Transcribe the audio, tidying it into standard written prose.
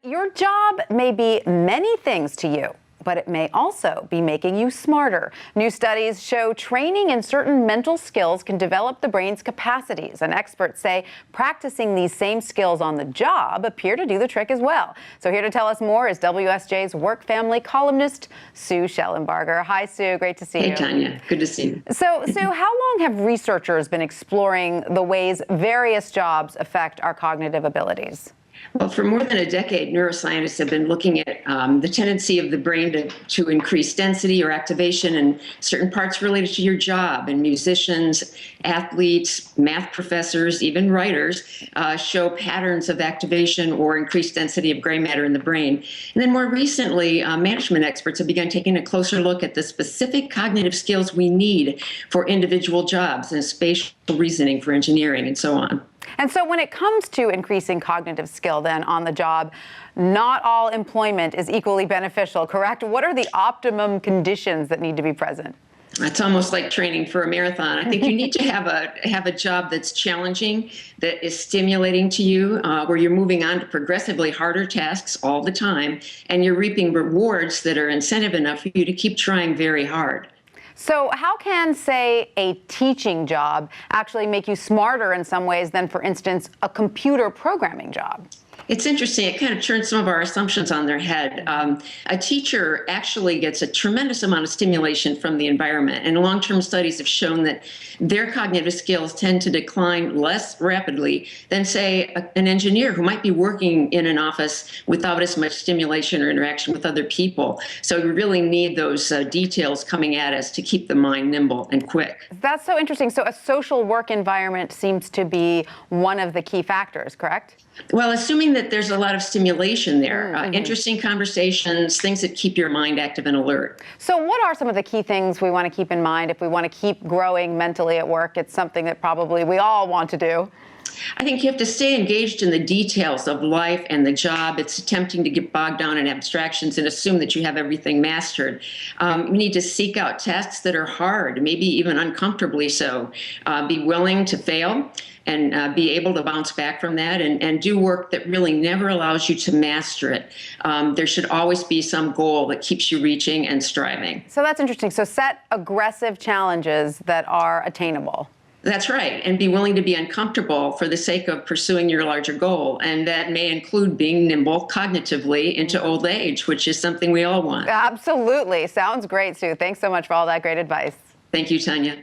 Your job may be many things to you, but it may also be making you smarter. New studies show training in certain mental skills can develop the brain's capacities, and experts say practicing these same skills on the job appear to do the trick as well. So here to tell us more is WSJ's work family columnist, Sue Shellenbarger. Hi, Sue. Great to see you. Hey, Tanya. Good to see you. So, Sue, how long have researchers been exploring the ways various jobs affect our cognitive abilities? Well, for more than a decade, neuroscientists have been looking at the tendency of the brain to increase density or activation in certain parts related to your job. And musicians, athletes, math professors, even writers show patterns of activation or increased density of gray matter in the brain. And then more recently, management experts have begun taking a closer look at the specific cognitive skills we need for individual jobs and spatial reasoning for engineering and so on. And so when it comes to increasing cognitive skill then on the job, not all employment is equally beneficial, correct? What are the optimum conditions that need to be present? It's almost like training for a marathon. I think you need to have a job that's challenging, that is stimulating to you, where you're moving on to progressively harder tasks all the time, and you're reaping rewards that are incentive enough for you to keep trying very hard. So how can, say, a teaching job actually make you smarter in some ways than, for instance, a computer programming job? It's interesting. It kind of turns some of our assumptions on their head. A teacher actually gets a tremendous amount of stimulation from the environment, and long-term studies have shown that their cognitive skills tend to decline less rapidly than, say, an engineer who might be working in an office without as much stimulation or interaction with other people. So we really need those details coming at us to keep the mind nimble and quick. That's so interesting. So a social work environment seems to be one of the key factors, correct? Well, assuming that there's a lot of stimulation there, interesting conversations, things that keep your mind active and alert. So what are some of the key things we want to keep in mind if we want to keep growing mentally at work? It's something that probably we all want to do. I think you have to stay engaged in the details of life and the job. It's tempting to get bogged down in abstractions and assume that you have everything mastered. You need to seek out tasks that are hard, maybe even uncomfortably so. Be willing to fail and be able to bounce back from that and do work that really never allows you to master it. There should always be some goal that keeps you reaching and striving. So that's interesting. So set aggressive challenges that are attainable. That's right, and be willing to be uncomfortable for the sake of pursuing your larger goal. And that may include being nimble cognitively into old age, which is something we all want. Absolutely. Sounds great, Sue. Thanks so much for all that great advice. Thank you, Tanya.